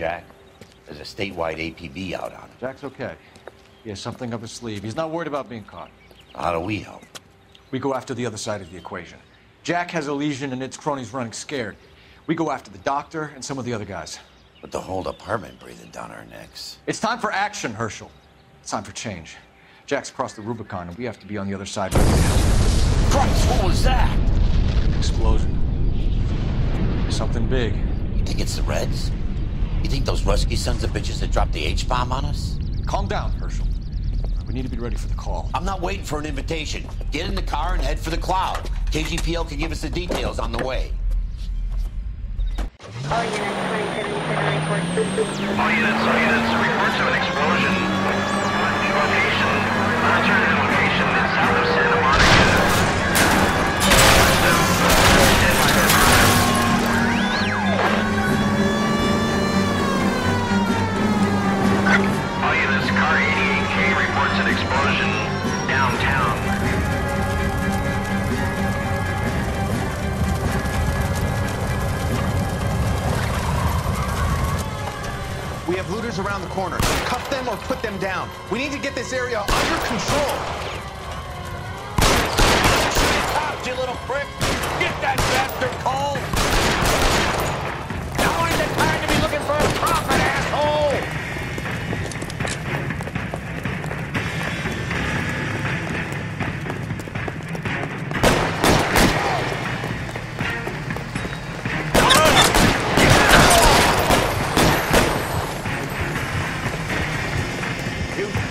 Jack. There's a statewide APB out on him. Jack's okay. He has something up his sleeve. He's not worried about being caught. How do we help? We go after the other side of the equation. Jack has a legion and its cronies running scared. We go after the doctor and some of the other guys. With the whole department breathing down our necks. It's time for action, Herschel. It's time for change. Jack's crossed the Rubicon and we have to be on the other side. Christ, what was that? Explosion. Something big. You think it's the Reds? You think those Rusky sons of bitches that dropped the H-bomb on us? Calm down, Herschel. We need to be ready for the call. I'm not waiting for an invitation. Get in the car and head for the cloud. KGPL can give us the details on the way. All units, 2077 report. All units, reports of an explosion. Location, alternative location in south of Santa Monica. All units, car 88K reports an explosion downtown. We have looters around the corner. Cuff them or put them down. We need to get this area under control. Out, you little prick! Get that bastard cold! Now is the time to be looking for a profit, asshole!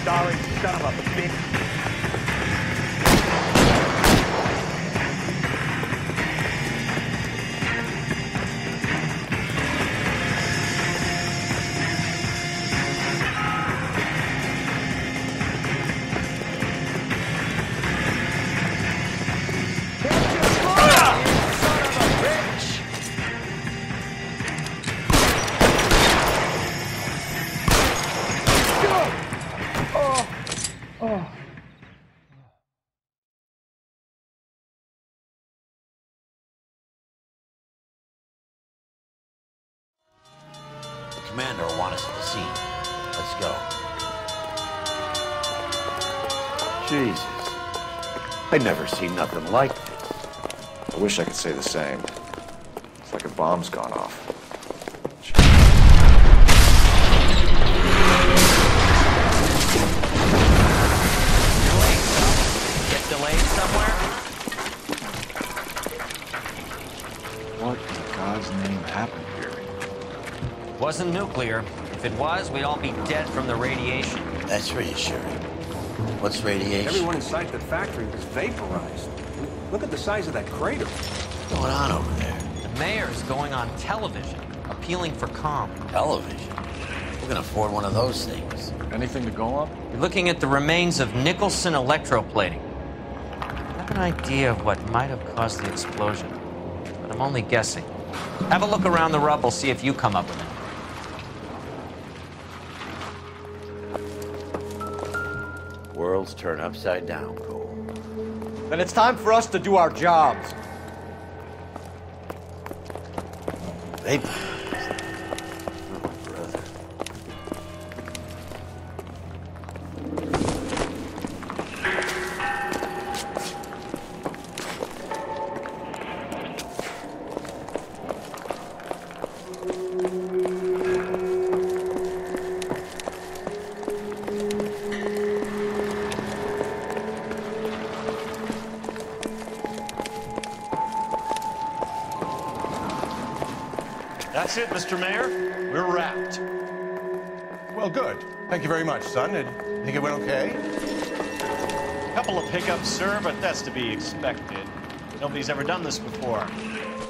Sorry, son of a bitch. Commander will want us at the scene. Let's go. Jesus. I've never seen nothing like this. I wish I could say the same. It's like a bomb's gone off. Get delayed somewhere? What in God's name happened here? Wasn't nuclear. If it was, we'd all be dead from the radiation. That's reassuring. What's radiation? Everyone inside the factory was vaporized. Look at the size of that crater. What's going on over there? The mayor's going on television, appealing for calm. Television? Who can afford one of those things? Anything to go on? We're looking at the remains of Nicholson electroplating. I have an idea of what might have caused the explosion, but I'm only guessing. Have a look around the rubble, see if you come up with it. Worlds turn upside down, Cole. Then it's time for us to do our jobs. Vapor. Oh, brother. That's it, Mr. Mayor. We're wrapped. Well, good. Thank you very much, son. You think it went okay? Couple of hiccups, sir, but that's to be expected. Nobody's ever done this before.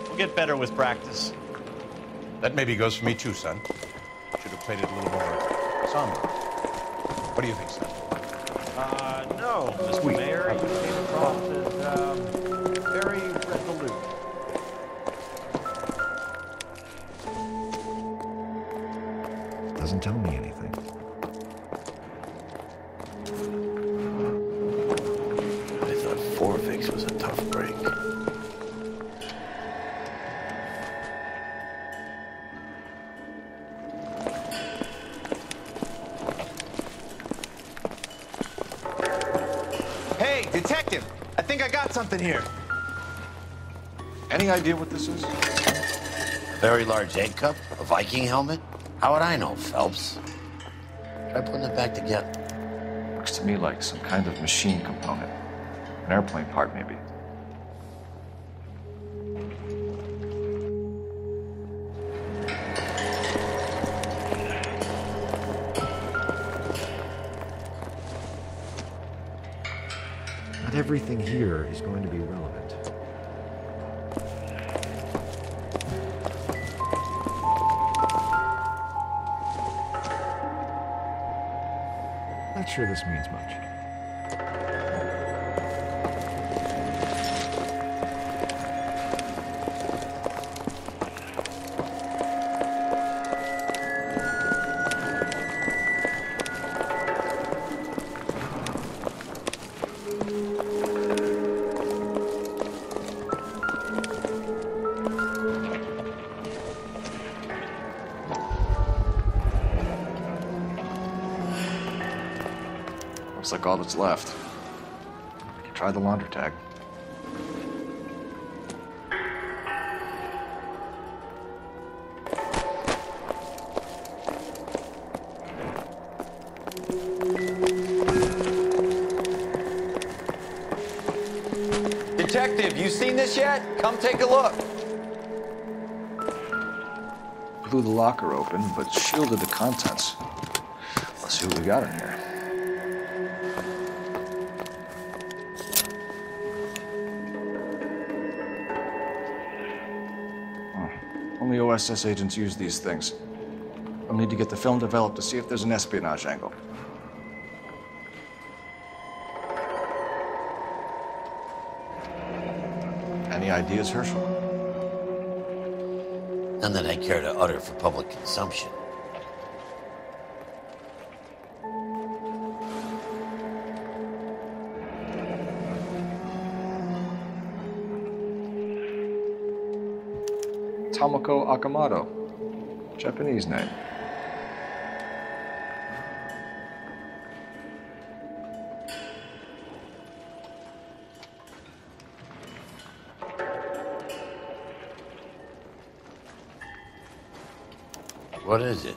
We'll get better with practice. That maybe goes for me too, son. Should have played it a little more somber. What do you think, son? No, Mr. Sweet. Mayor, you came across as, very resolute. Doesn't tell me anything. I thought Forvix was a tough break. Hey, detective! I think I got something here. Any idea what this is? Very large egg cup? A Viking helmet? How would I know, Phelps? Try putting it back together. Looks to me like some kind of machine component. An airplane part, maybe. Not everything here is going to be relevant. Not sure this means much. Looks like all that's left. We can try the laundry tag. Detective, you seen this yet? Come take a look. Blew the locker open, but shielded the contents. Let's see what we got in here. Only OSS agents use these things. We'll need to get the film developed to see if there's an espionage angle. Any ideas, Herschel? None that I care to utter for public consumption. Tomoko Akamoto. Japanese name. What is it?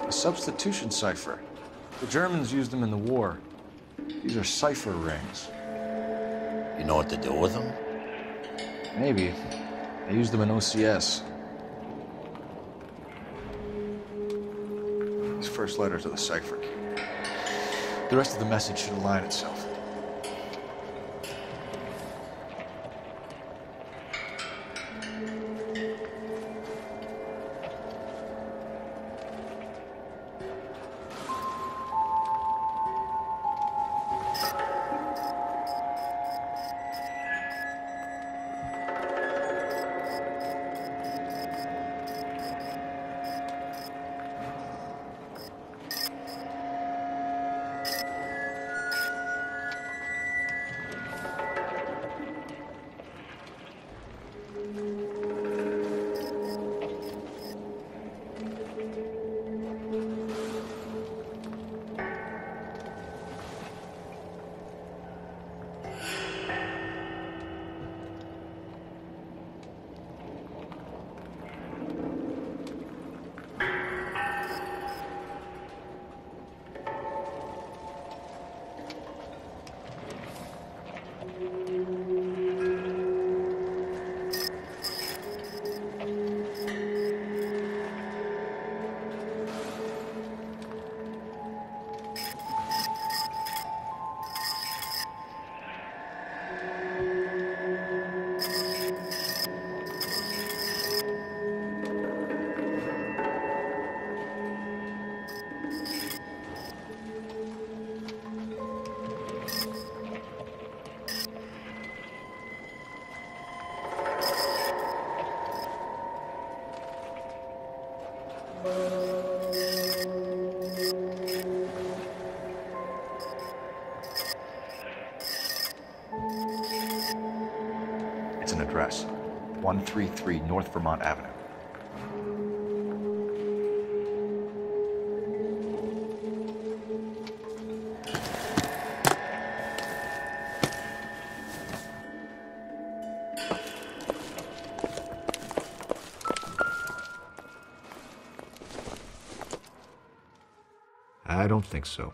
A substitution cipher. The Germans used them in the war. These are cipher rings. You know what to do with them? Maybe. They used them in OCS. These first letters are the cipher key. The rest of the message should align itself. It's an address. 133 North Vermont Avenue. I don't think so.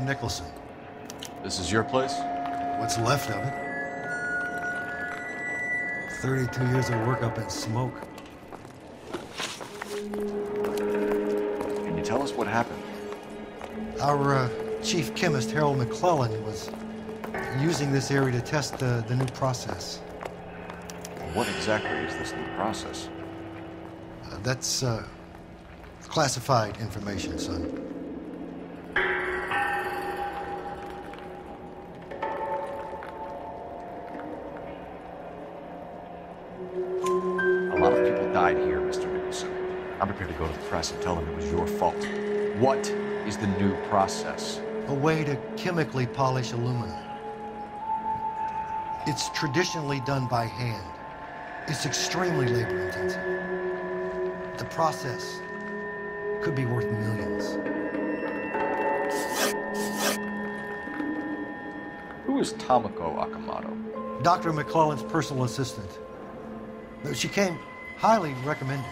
Nikolson. This is your place? What's left of it. 32 years of work up in smoke. Can you tell us what happened? Our chief chemist, Harold McClellan, was using this area to test the new process. What exactly is this new process? That's classified information, son. I'm prepared to go to the press and tell them it was your fault. What is the new process? A way to chemically polish aluminum. It's traditionally done by hand. It's extremely labor-intensive. The process could be worth millions. Who is Tomoko Akamoto? Dr. McClellan's personal assistant. She came highly recommended.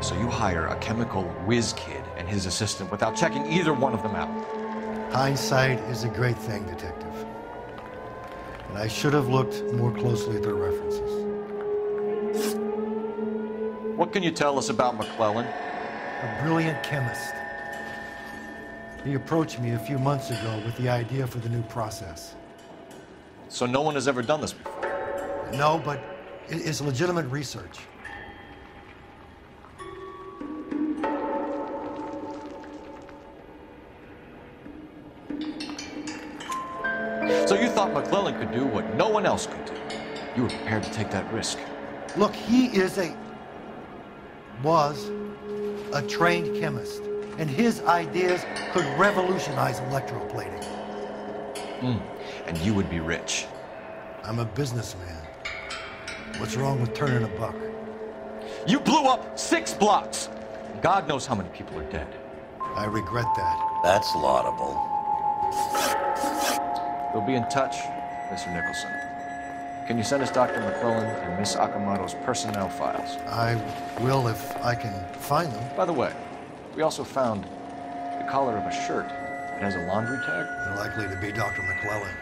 So you hire a chemical whiz kid and his assistant without checking either one of them out? Hindsight is a great thing, Detective. And I should have looked more closely at their references. What can you tell us about McClellan? A brilliant chemist. He approached me a few months ago with the idea for the new process. So no one has ever done this before? No, but it's legitimate research. So you thought McClellan could do what no one else could do? You were prepared to take that risk? Look, he was a trained chemist, and his ideas could revolutionize electroplating. And you would be rich. I'm a businessman. What's wrong with turning a buck? You blew up 6 blocks! God knows how many people are dead. I regret that. That's laudable. We'll be in touch, Mr. Nicholson. Can you send us Dr. McClellan and Miss Akamoto's personnel files? I will if I can find them. By the way, we also found the collar of a shirt. It has a laundry tag. They're likely to be Dr. McClellan.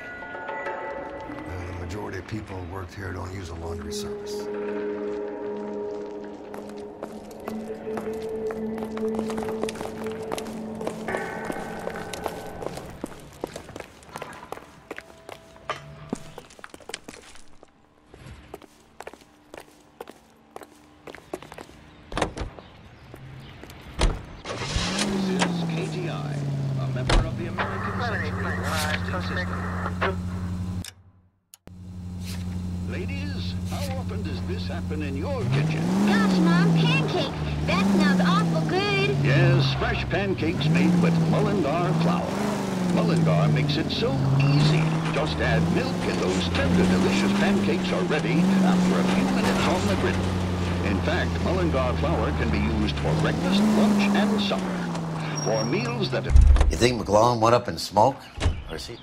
The majority of people who worked here don't use a laundry service. Ladies, how often does this happen in your kitchen? Gosh, Mom, pancakes. That smells awful good. Yes, fresh pancakes made with Mullingar flour. Mullingar makes it so easy. Just add milk and those tender, delicious pancakes are ready after a few minutes on the griddle. In fact, Mullingar flour can be used for breakfast, lunch, and supper. For meals that... You think McClellan went up in smoke? Or is he...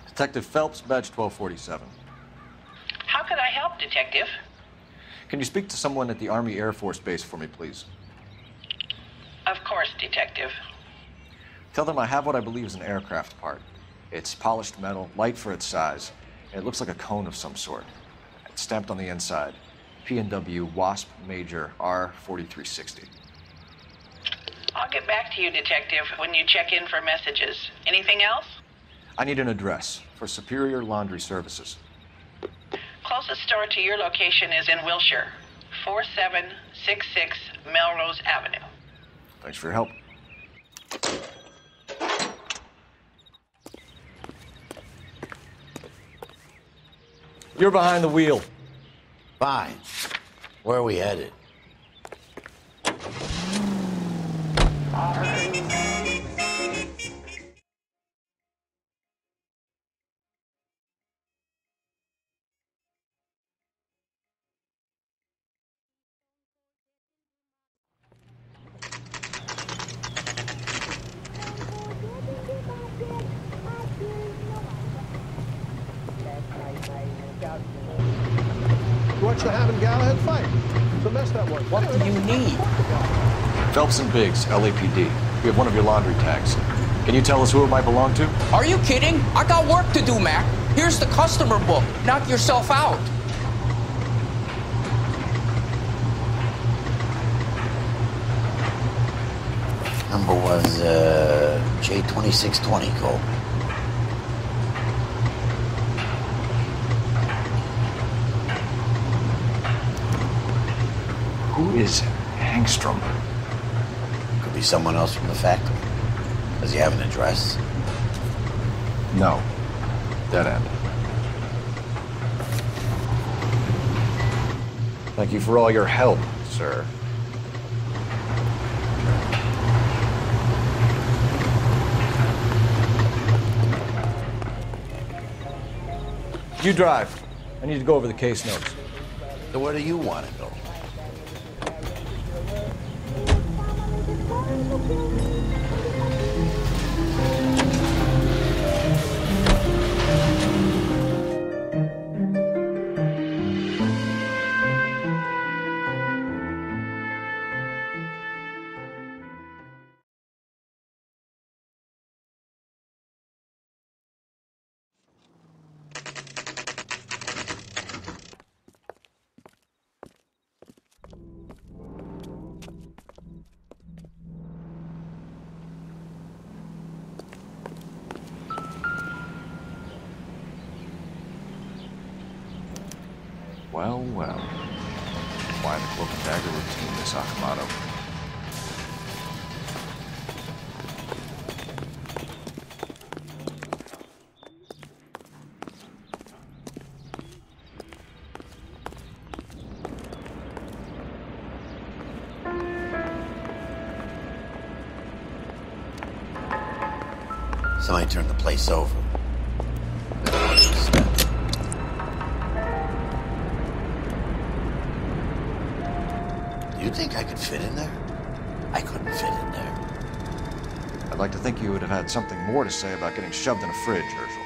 Detective Phelps, badge 1247. How can I help, Detective? Can you speak to someone at the Army Air Force Base for me, please? Of course, Detective. Tell them I have what I believe is an aircraft part. It's polished metal, light for its size, and it looks like a cone of some sort. It's stamped on the inside, P&W Wasp Major R4360. I'll get back to you, Detective, when you check in for messages. Anything else? I need an address for Superior Laundry Services. Closest store to your location is in Wilshire, 4766 Melrose Avenue. Thanks for your help. You're behind the wheel. Fine. Where are we headed? Watch the Hammond Galahad fight. The mess that was. What do you need? Phelps and Biggs, LAPD. We have one of your laundry tags. Can you tell us who it might belong to? Are you kidding? I got work to do, Mac. Here's the customer book. Knock yourself out. Number was J2620, Cole. Who is Hangstrom? Could be someone else from the factory. Does he have an address? No. Dead end. Thank you for all your help, sir. You drive. I need to go over the case notes. So where do you want to go? Well, well. Why the cloak and dagger routine, Miss Akamoto? Somebody turned the place over. Do you think I could fit in there? I couldn't fit in there. I'd like to think you would have had something more to say about getting shoved in a fridge, Herschel.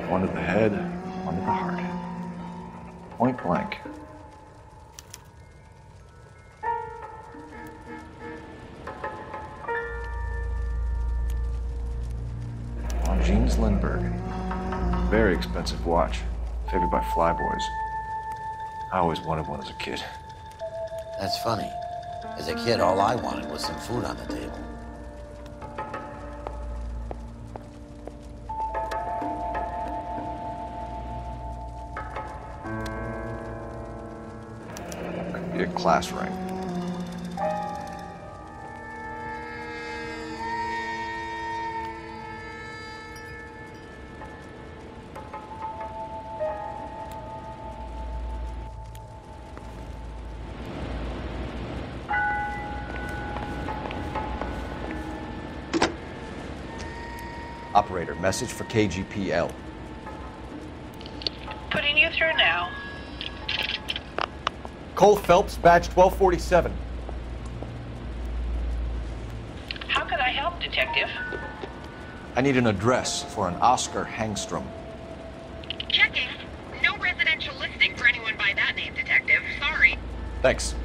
One to the head, one to the heart. Point blank. Jeans Lindbergh. Very expensive watch. Favored by flyboys. I always wanted one as a kid. That's funny. As a kid, all I wanted was some food on the table. Could be a class ring. Operator, message for KGPL. Putting you through now. Cole Phelps, badge 1247. How can I help, Detective? I need an address for an Oscar Hangstrom. Checking. No residential listing for anyone by that name, Detective. Sorry. Thanks.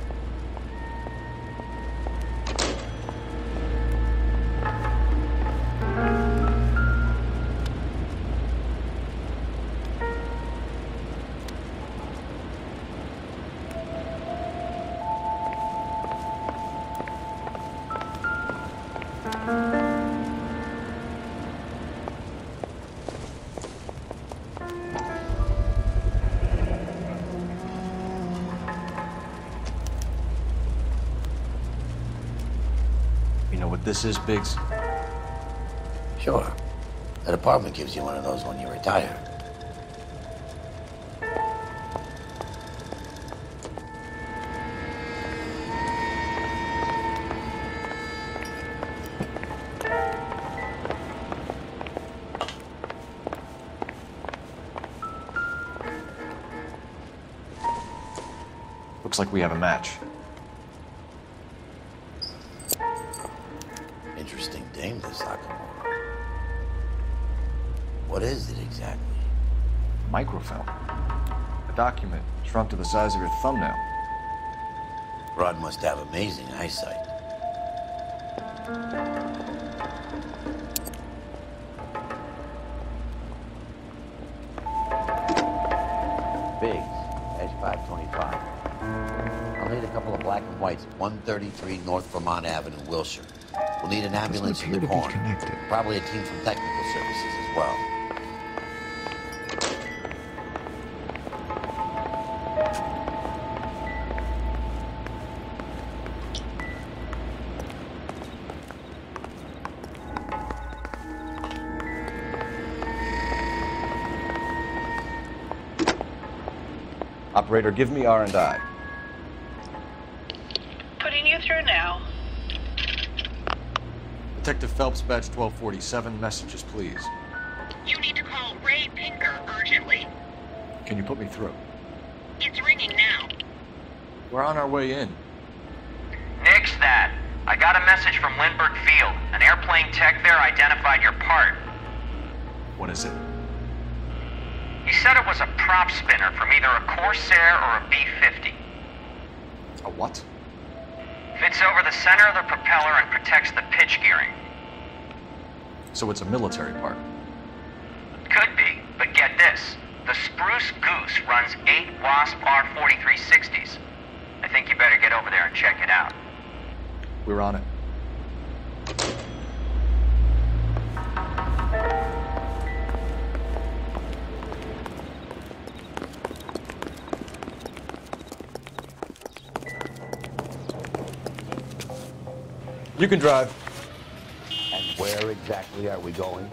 But this is Biggs? Sure. That apartment gives you one of those when you retire. Looks like we have a match. Interesting dame, this Nakamura. What is it exactly? Microfilm. A document shrunk to the size of your thumbnail. Rod must have amazing eyesight. Biggs, edge 525. I'll need a couple of black and whites, 133 North Vermont Avenue, Wilshire. We'll need an ambulance in the corner. Probably a team from technical services as well. Operator, give me R&I. Putting you through now. Detective Phelps, badge 1247. Messages, please. You need to call Ray Pinker urgently. Can you put me through? It's ringing now. We're on our way in. Nix that. I got a message from Lindbergh Field. An airplane tech there identified your part. What is it? He said it was a prop spinner from either a Corsair or a B-50. A what? Fits over the center of the propeller and protects the pitch gearing. So it's a military part? Could be, but get this. The Spruce Goose runs 8 Wasp R-4360s. I think you better get over there and check it out. We're on it. You can drive. And where exactly are we going?